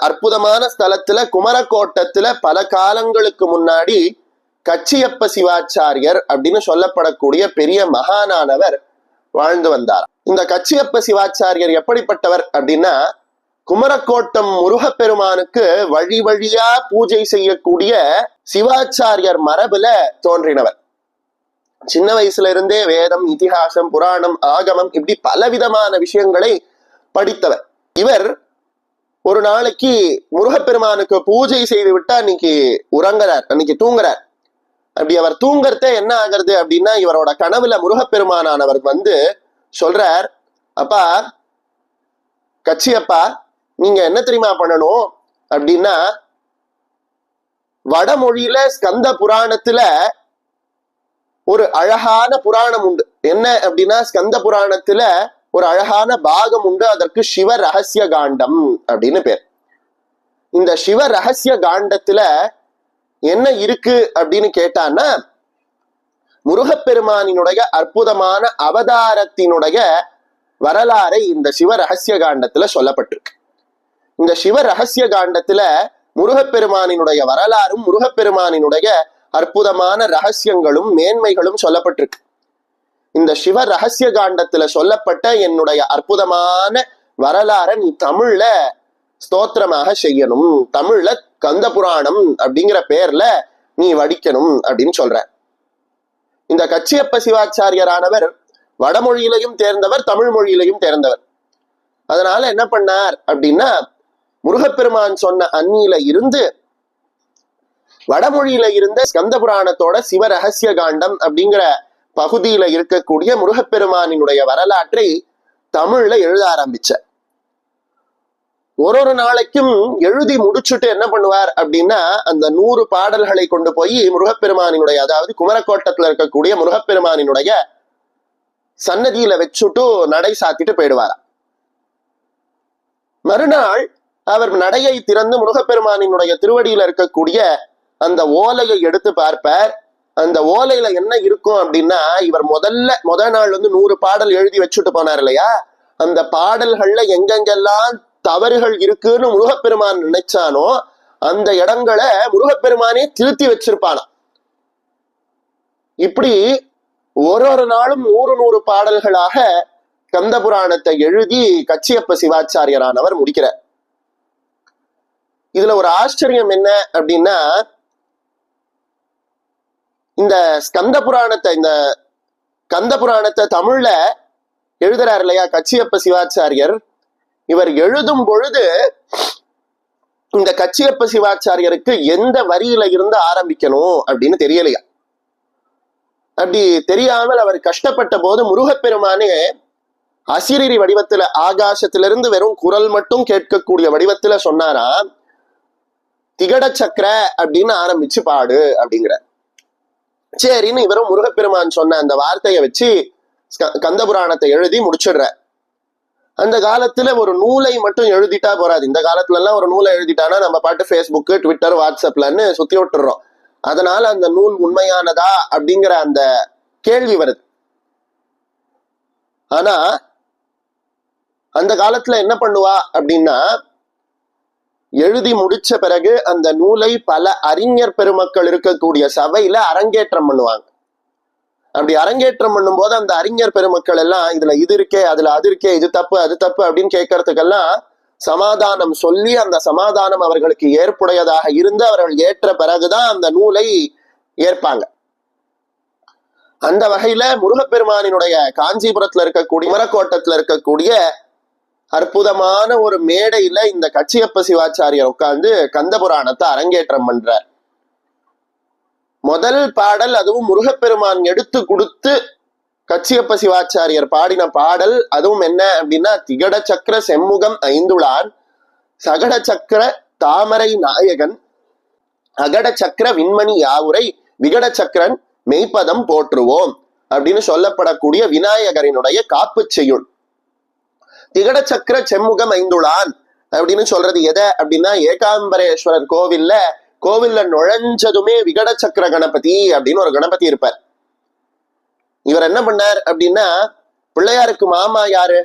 அற்புதமான ஸ்தலத்துல குமரக்கோட்டத்துல பல காலங்களுக்கு முன்னாடி கச்சியப்ப சிவாச்சாரியர் அப்படின்னு சொல்லப்படக்கூடிய பெரிய மகானானவர் வாழ்ந்து வந்தார். இந்த கச்சியப்ப சிவாச்சாரியர் எப்படிப்பட்டவர் அப்படின்னா, குமரக்கோட்டம் முருகப்பெருமானுக்கு வழி வழியா பூஜை செய்யக்கூடிய சிவாச்சாரியர் மரபுல தோன்றினவர். சின்ன வயசுல இருந்தே வேதம், இதிகாசம், புராணம், ஆகமம் இப்படி பலவிதமான விஷயங்களை படித்தவர். இவர் ஒரு நாளைக்கு முருகப்பெருமானுக்கு பூஜை செய்து விட்டா அன்னைக்கு உறங்குறார், அன்னைக்கு தூங்குறார். அப்படி அவர் தூங்கறத என்ன ஆகிறது அப்படின்னா, இவரோட கனவுல முருகப்பெருமானவர் வந்து சொல்றார், அப்பா கச்சியப்பா, நீங்க என்ன தெரியுமா பண்ணணும் அப்படின்னா, வடமொழியில ஸ்கந்த புராணத்துல ஒரு அழகான புராணம் உண்டு. என்ன அப்படின்னா, ஸ்கந்த புராணத்துல ஒரு அழகான பாகம் உண்டு. அதற்கு சிவ ரகசிய காண்டம் அப்படின்னு பேர். இந்த சிவ ரகசிய காண்டத்துல என்ன இருக்கு அப்படின்னு கேட்டான்னா, முருகப்பெருமானினுடைய அற்புதமான அவதாரத்தினுடைய வரலாறை இந்த சிவ ரகசிய காண்டத்துல சொல்லப்பட்டிருக்கு. இந்த சிவ ரகசிய காண்டத்துல முருகப்பெருமானினுடைய வரலாறும் முருகப்பெருமானினுடைய அற்புதமான ரகசியங்களும் மேன்மைகளும் சொல்லப்பட்டிருக்கு. இந்த சிவ ரகசிய காண்டத்துல சொல்லப்பட்ட என்னுடைய அற்புதமான வரலாறை நீ தமிழ்ல ஸ்தோத்திரமாக செய்யணும், தமிழ்ல கந்த புராணம் அப்படிங்கிற பேர்ல நீ வடிக்கணும் அப்படின்னு சொல்ற. இந்த கச்சியப்ப சிவாச்சாரியரானவர் வடமொழியிலையும் தேர்ந்தவர், தமிழ் மொழியிலையும் தேர்ந்தவர். அதனால என்ன பண்ணார் அப்படின்னா, முருகப்பெருமான் சொன்ன அந்நியில இருந்து வடமொழியில இருந்த ஸ்கந்த புராணத்தோட சிவ ரகசிய காண்டம் அப்படிங்கிற பகுதியில இருக்கக்கூடிய முருகப்பெருமானினுடைய வரலாற்றை தமிழ்ல எழுத ஆரம்பிச்ச. ஒரு நாளைக்கும் எழுதி முடிச்சுட்டு என்ன பண்ணுவார் அப்படின்னா, அந்த 100 பாடல்களை கொண்டு போய் முருகப்பெருமானினுடைய, அதாவது குமரக்கோட்டத்துல இருக்கக்கூடிய முருகப்பெருமானினுடைய சன்னதியில வச்சுட்டு நடை சாத்திட்டு போயிடுவார். மறுநாள் அவர் நடையை திறந்து முருகப்பெருமானினுடைய திருவடியில இருக்கக்கூடிய அந்த ஓலையை எடுத்து பார்ப்பார். அந்த ஓலையில என்ன இருக்கும் அப்படின்னா, இவர் முதல் நாள் வந்து 100 பாடல் எழுதி வச்சுட்டு போனார் இல்லையா, அந்த பாடல்கள்ல எங்கெங்கெல்லாம் தவறுகள் இருக்குன்னு முருகப்பெருமான் நினைச்சானோ அந்த இடங்களை முருகப்பெருமானே திருத்தி வச்சிருப்பானா. இப்படி ஒரு நாளும் 100 பாடல்களாக கந்த புராணத்தை எழுதி கச்சியப்ப சிவாச்சாரியரானவர் முடிக்கிறார். இதுல ஒரு ஆச்சரியம் என்ன அப்படின்னா, இந்த கந்த புராணத்தை தமிழ்ல எழுதுறாரு இல்லையா கச்சியப்ப சிவாச்சாரியர், இவர் எழுதும் பொழுது இந்த கச்சியப்ப சிவாச்சாரியருக்கு எந்த வரியில இருந்து ஆரம்பிக்கணும் அப்படின்னு தெரியலையா. அப்படி தெரியாமல் அவர் கஷ்டப்பட்ட போது முருகப்பெருமானே அசிரிரி வடிவத்துல, ஆகாசத்திலிருந்து வெறும் குரல் மட்டும் கேட்கக்கூடிய வடிவத்துல சொன்னாராம், திகட சக்கர அப்படின்னு ஆரம்பிச்சு பாடு அப்படிங்கிற. சரின்னு இவரும் முருகப்பெருமான் சொன்ன அந்த வார்த்தையை வச்சு கந்த புராணத்தை எழுதி முடிச்சிடுற. அந்த காலத்துல ஒரு நூலை மட்டும் எழுதிட்டா போறாது. இந்த காலத்துல எல்லாம் ஒரு நூலை எழுதிட்டானா நம்ம பாட்டு ஃபேஸ்புக்கு, ட்விட்டர், வாட்ஸ்அப்லன்னு சுத்தி விட்டுறோம். அதனால அந்த நூல் உண்மையானதா அப்படிங்கிற அந்த கேள்வி வருது. ஆனா அந்த காலத்துல என்ன பண்ணுவா அப்படின்னா, எழுதி முடிச்ச பிறகு அந்த நூலை பல அறிஞர் பெருமக்கள் இருக்கக்கூடிய சபையில அரங்கேற்றம் பண்ணுவாங்க. அப்படி அரங்கேற்றம் பண்ணும் போது அந்த அறிஞர் பெருமக்கள் எல்லாம் இதுல இது இருக்கே, அதுல அது இருக்கே, இது தப்பு அது தப்பு அப்படின்னு கேட்கறதுக்கெல்லாம் சமாதானம் சொல்லி, அந்த சமாதானம் அவர்களுக்கு ஏற்புடையதாக இருந்து அவர்கள் ஏற்ற பிறகுதான் அந்த நூலை ஏற்பாங்க. அந்த வகையில முருகப்பெருமானினுடைய காஞ்சிபுரத்துல இருக்கக்கூடிய குமரக்கோட்டத்துல இருக்கக்கூடிய அற்புதமான ஒரு மேடையில இந்த கச்சியப்ப சிவாச்சாரியர் உட்கார்ந்து கந்த புராணத்தை அரங்கேற்றம் பண்றார். முதல் பாடல், அதுவும் முருகப்பெருமான் எடுத்து கொடுத்து கச்சியப்ப சிவாச்சாரியர் பாடின பாடல். அதுவும் என்ன அப்படின்னா, திகட சக்கர செம்முகம் ஐந்துளான், சகட சக்கர தாமரை நாயகன், அகட சக்கர விண்மணி யாவுரை, விகட சக்கரன் மெய்ப்பதம் போற்றுவோம் அப்படின்னு சொல்லப்படக்கூடிய விநாயகரினுடைய காப்பு செய்யுள். திகட சக்கர செம்முகம் ஐந்துளான் அப்படின்னு சொல்றது எதை அப்படின்னா, ஏகாம்பரேஸ்வரர் கோவில்ல நுழைஞ்சதுமே விகட சக்கர கணபதி அப்படின்னு ஒரு கணபதி இருப்பார். இவர் என்ன பண்ணார் அப்படின்னா, பிள்ளையாருக்கு மாமா யாரு?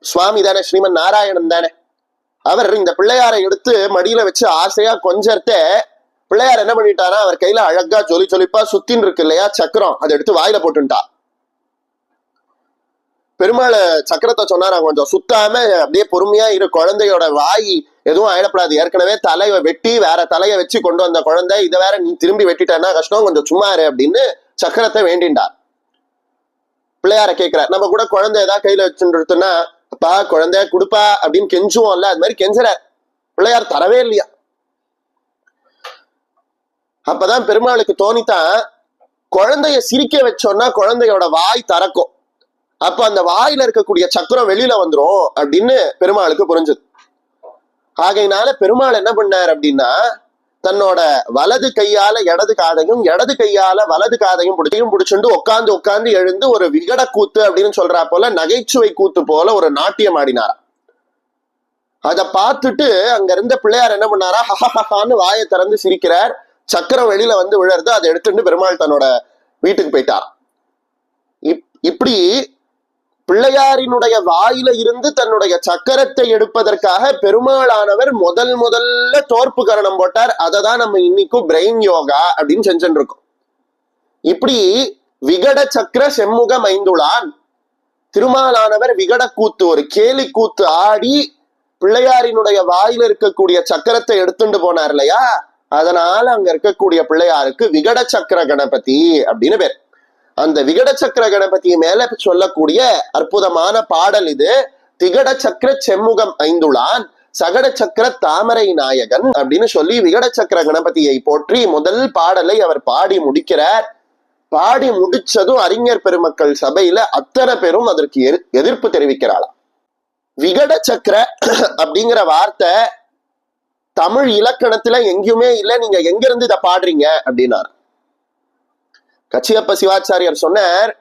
சுவாமி தானே, ஸ்ரீமன் நாராயணன் தானே. அவர் இந்த பிள்ளையாரை எடுத்து மடியில வச்சு ஆசையா கொஞ்சத்த பிள்ளையார் என்ன பண்ணிட்டாரா, அவர் கையில அழகா ஜொலிப்பா சுத்தின் இருக்கு இல்லையா சக்கரம், அதை எடுத்து வாயில போட்டுட்டா. பெருமாள் சக்கரத்தை சொன்னாரா, கொஞ்சம் சுத்தாம அப்படியே பொறுமையா இரு, குழந்தையோட வாய் எதுவும் ஆயிடப்படாது, ஏற்கனவே தலையை வெட்டி வேற தலையை வச்சு கொண்டு வந்த குழந்தை, இதை வேற நீ திரும்பி வெட்டிட்டேன்னா கஷ்டம், கொஞ்சம் சும்மா இரு அப்படின்னு சக்கரத்தை வேண்டின்றார். பிள்ளையார கேட்கிறார். நம்ம கூட குழந்தை ஏதாவது கையில வச்சுருத்துன்னா, அப்பா குழந்தைய கொடுப்பா அப்படின்னு கெஞ்சுவோம்ல, அது மாதிரி கெஞ்சுறார். பிள்ளையார் தரவே இல்லையா. அப்பதான் பெருமாளுக்கு தோணித்தான், குழந்தைய சிரிக்க வச்சோம்னா குழந்தையோட வாய் திறக்கும், அப்ப அந்த வாயில இருக்கக்கூடிய சக்கரம் வெளியில வந்துரும் அப்படின்னு பெருமாளுக்கு புரிஞ்சது. ஆகையினால பெருமாள் என்ன பண்ணார் அப்படின்னா, தன்னோட வலது கையால இடது காதையும் இடது கையால வலது காதையும் பிடிச்சுட்டு உட்காந்து எழுந்து ஒரு விகட கூத்து அப்படின்னு சொல்றா போல, நகைச்சுவை கூத்து போல ஒரு நாட்டியம் ஆடினாரா. அதை பார்த்துட்டு அங்க இருந்த பிள்ளையார் என்ன பண்ணாரா, ஹஹஹான்னு வாயை திறந்து சிரிக்கிறார். சக்கரம் வெளியில வந்து விழருது, அதை எடுத்துட்டு பெருமாள் தன்னோட வீட்டுக்கு போயிட்டார். இப்படி பிள்ளையாரினுடைய வாயில இருந்து தன்னுடைய சக்கரத்தை எடுப்பதற்காக பெருமாளானவர் முதல்ல தோற்பு கரணம் போட்டார். அதை தான் நம்ம இன்னைக்கும் பிரெயின் யோகா அப்படின்னு செஞ்சுட்டு இருக்கோம். இப்படி விகட சக்கர செம்முகம் ஐந்துளான், திருமாலானவர் விகட கூத்து ஒரு கேலி கூத்து ஆடி பிள்ளையாரினுடைய வாயில இருக்கக்கூடிய சக்கரத்தை எடுத்துட்டு போனார் இல்லையா, அதனால அங்க இருக்கக்கூடிய பிள்ளையாருக்கு விகட சக்கர கணபதி அப்படின்னு பேர். அந்த விகட சக்கர கணபதி மேல சொல்லக்கூடிய அற்புதமான பாடல் இது. திகட சக்கர செம்முகம் ஐந்துளான் சகட சக்கர தாமரை நாயகன் அப்படின்னு சொல்லி விகட சக்கர கணபதியை போற்றி முதல் பாடலை அவர் பாடி முடிக்கிறார். பாடி முடிச்சதும் அறிஞர் பெருமக்கள் சபையில அத்தனை பேரும் அதற்கு எதிர்ப்பு தெரிவிக்கிறாளாம். விகட சக்கர அப்படிங்கிற வார்த்தை தமிழ் இலக்கணத்துல எங்கேயுமே இல்லை, நீங்க எங்க இருந்து இதை பாடுறீங்க அப்படின்னாரு. கச்சியப்ப சிவாச்சாரியார் சொன்னார்,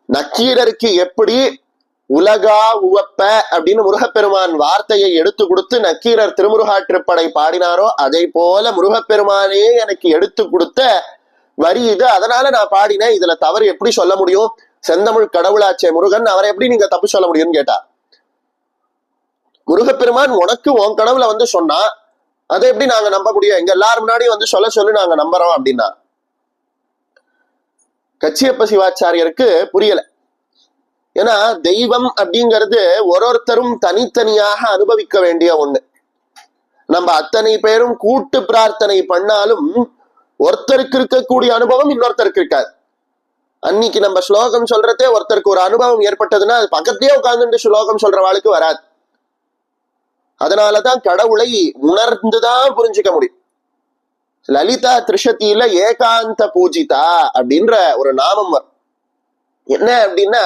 நக்கீரருக்கு எப்படி உலகா உவப்ப அப்படின்னு முருகப்பெருமான் வார்த்தையை எடுத்து கொடுத்து நக்கீரர் திருமுருகாற்றுப்படை பாடினாரோ, அதை போல முருகப்பெருமானே எனக்கு எடுத்து கொடுத்த வரி இது, அதனால நான் பாடினேன், இதுல தவறு எப்படி சொல்ல முடியும், செந்தமிழ் கடவுளாச்சே முருகன், அவரை எப்படி நீங்க தப்பு சொல்ல முடியும்னு கேட்டார். முருகப்பெருமான் உனக்கு உன் கடவுளை வந்து சொன்னா அதை எப்படி நாங்க நம்ப முடியும், எங்க எல்லாரும் முன்னாடி வந்து சொல்லி நாங்க நம்புறோம் அப்படின்னா. கச்சியப்ப சிவாச்சாரியருக்கு புரியல. ஏன்னா தெய்வம் அப்படிங்கிறது ஒருத்தரும் தனித்தனியாக அனுபவிக்க வேண்டிய ஒண்ணு. நம்ம அத்தனை பேரும் கூட்டு பிரார்த்தனை பண்ணாலும் ஒருத்தருக்கு இருக்கக்கூடிய அனுபவம் இன்னொருத்தருக்கு இருக்காது. அன்னைக்கு நம்ம ஸ்லோகம் சொல்றதே ஒருத்தருக்கு ஒரு அனுபவம் ஏற்பட்டதுன்னா அது பக்கத்தையே உட்கார்ந்து ஸ்லோகம் சொல்றவாளுக்கு வராது. அதனாலதான் கடவுளை உணர்ந்துதான் புரிஞ்சுக்க முடியும். லலிதா திரிஷதியில ஏகாந்த பூஜிதா அப்படின்ற ஒரு நாமம் வரும். என்ன அப்படின்னா,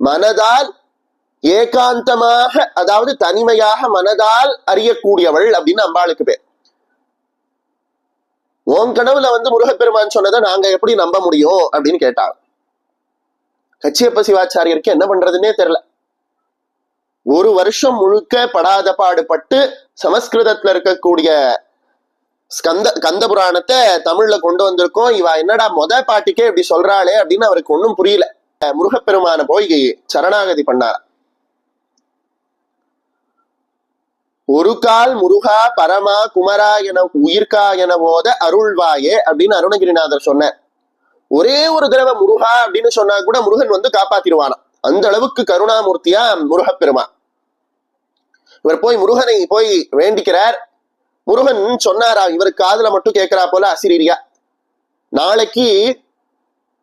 மனதால் ஏகாந்தமாக, அதாவது தனிமையாக மனதால் அறியக்கூடியவள் அப்படின்னு அம்பாளுக்கு பேர். உன் கடவுளை வந்து முருகப்பெருமான் சொன்னதை நாங்க எப்படி நம்ப முடியும் அப்படின்னு கேட்டாள். கச்சியப்ப சிவாச்சாரியருக்கு என்ன பண்றதுன்னே தெரியல. ஒரு வருஷம் முழுக்க படாத பாடுபட்டு சமஸ்கிருதத்துல இருக்கக்கூடிய கந்த புராணத்தை தமிழ்ல கொண்டு வந்திருக்கோம். இவ என்னடா பாட்டுக்கே இப்படி சொல்றாளே அப்படின்னு அவருக்கு ஒன்னும் புரியல. முருகப்பெருமான போய் சரணாகதி பண்ணார். ஒரு கால் முருகா பரமா குமரா என உயிர்கா என போத அருள்வாயே அப்படின்னு அருணகிரிநாதர் சொன்னார். ஒரே ஒரு தடவை முருகா அப்படின்னு சொன்னா கூட முருகன் வந்து காப்பாத்திடுவானா, அந்த அளவுக்கு கருணாமூர்த்தியா முருகப்பெருமான். இவர் போய் முருகனை போய் வேண்டிக்கிறார். முருகன் சொன்னாரா, இவர் காதுல மட்டும் கேட்கிறா போல அசிரீரியா, நாளைக்கு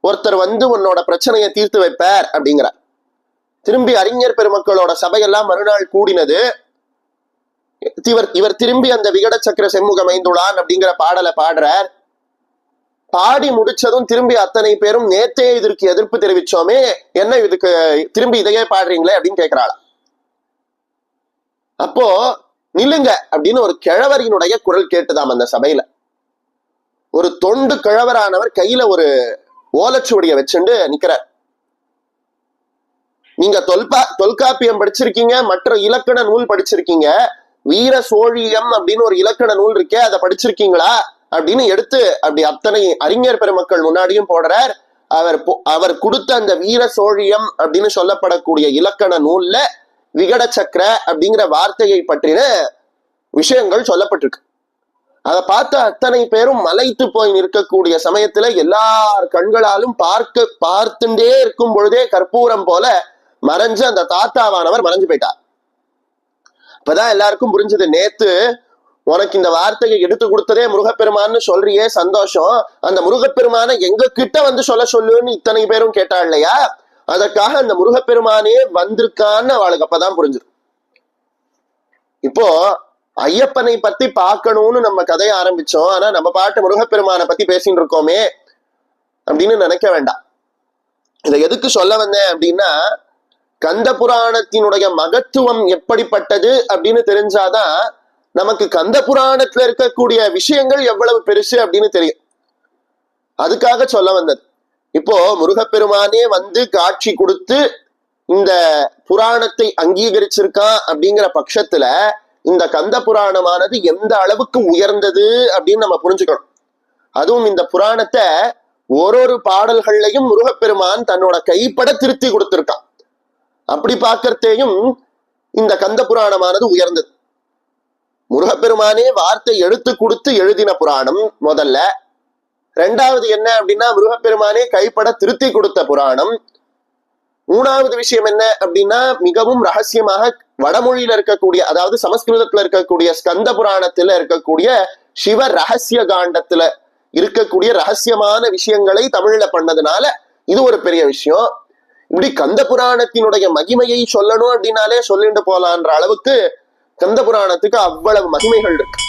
ஒருத்தர் வந்து உன்னோட பிரச்சனையை தீர்த்து வைப்பார் அப்படிங்கிறார். திரும்பி அறிஞர் பெருமக்களோட சபையெல்லாம் மறுநாள் கூடினது. இவர் திரும்பி அந்த விகட சக்கர செம்முகம் ஐந்துளான் அப்படிங்கிற பாடலை பாடுறார். பாடி முடிச்சதும் திரும்பி அத்தனை பேரும் நேத்தே இதற்கு எதிர்ப்பு தெரிவிச்சோமே, என்ன இதுக்கு திரும்பி இதையே பாடுறீங்களே அப்படின்னு கேட்கிறாளா. அப்போ நில்லுங்க அப்படின்னு ஒரு கிழவரினுடைய குரல் கேட்டுதாம் அந்த சபையில. ஒரு தொண்டு கிழவரானவர் கையில ஒரு ஓலைச்சுவடியை வச்சுண்டு நிக்கிறார். நீங்க தொல்காப்பியம் படிச்சிருக்கீங்க, மற்ற இலக்கண நூல் படிச்சிருக்கீங்க, வீர சோழியம் அப்படின்னு ஒரு இலக்கண நூல் இருக்கே, அதை படிச்சிருக்கீங்களா அப்படின்னு எடுத்து அப்படி அத்தனை அறிஞர் பெருமக்கள் முன்னாடியும் போடுறார். அவர் கொடுத்த அந்த வீர சோழியம் அப்படின்னு சொல்லப்படக்கூடிய இலக்கண நூல்ல விகட சக்கர அப்படிங்கிற வார்த்தையை பற்றின விஷயங்கள் சொல்லப்பட்டிருக்கு. அதை பார்த்த அத்தனை பேரும் மலைத்து போய் நிற்கக்கூடிய சமயத்துல எல்லார் கண்களாலும் பார்த்துட்டே இருக்கும் பொழுதே கற்பூரம் போல மறைஞ்சு அந்த தாத்தாவானவர் மறைஞ்சு போயிட்டார். அப்பதான் எல்லாருக்கும் புரிஞ்சது, நேத்து உனக்கு இந்த வார்த்தையை எடுத்து கொடுத்ததே முருகப்பெருமான்னு சொல்றியே, சந்தோஷம். அந்த முருகப்பெருமானை எங்க கிட்ட வந்து சொல்லுன்னு இத்தனை பேரும் கேட்டா இல்லையா, அதற்காக அந்த முருகப்பெருமானே வந்திருக்கான்னு அவளுக்கு அப்பதான் புரிஞ்சுது. இப்போ ஐயப்பனை பத்தி பார்க்கணும்னு நம்ம கதையை ஆரம்பிச்சோம். ஆனா நம்ம பாட்டு முருகப்பெருமானை பத்தி பேசிட்டு இருக்கோமே அப்படின்னு நினைக்க வேண்டாம். இதை எதுக்கு சொல்ல வந்தேன் அப்படின்னா, கந்த புராணத்தினுடைய மகத்துவம் எப்படிப்பட்டது அப்படின்னு தெரிஞ்சாதான் நமக்கு கந்த புராணத்துல இருக்கக்கூடிய விஷயங்கள் எவ்வளவு பெருசு அப்படின்னு தெரியும். அதுக்காக சொல்ல வந்தது. இப்போ முருகப்பெருமானே வந்து காட்சி கொடுத்து இந்த புராணத்தை அங்கீகரிச்சிருக்கான் அப்படிங்கிற பட்சத்துல இந்த கந்த புராணமானது எந்த அளவுக்கு உயர்ந்தது அப்படின்னு நம்ம புரிஞ்சுக்கணும். அதுவும் இந்த புராணத்தை ஒரு பாடல்கள்லையும் முருகப்பெருமான் தன்னோட கைப்பட திருத்தி கொடுத்திருக்கான். அப்படி பார்க்கறதையும் இந்த கந்த புராணமானது உயர்ந்தது. முருகப்பெருமானே வார்த்தை எடுத்து கொடுத்து எழுதின புராணம் முதல்ல. ரெண்டாவது என்ன அப்படின்னா, முருகப்பெருமானே கைப்பட திருத்தி கொடுத்த புராணம். மூணாவது விஷயம் என்ன அப்படின்னா, மிகவும் ரகசியமாக வடமொழியில இருக்கக்கூடிய, அதாவது சமஸ்கிருதத்துல இருக்கக்கூடிய ஸ்கந்த புராணத்துல இருக்கக்கூடிய சிவ ரகசிய காண்டத்துல இருக்கக்கூடிய ரகசியமான விஷயங்களை தமிழ்ல பண்ணதுனால இது ஒரு பெரிய விஷயம். இப்படி கந்த புராணத்தினுடைய மகிமையை சொல்லணும் அப்படின்னாலே சொல்லிட்டு போலான்ற அளவுக்கு கந்த புராணத்துக்கு அவ்வளவு மகிமைகள் இருக்கு.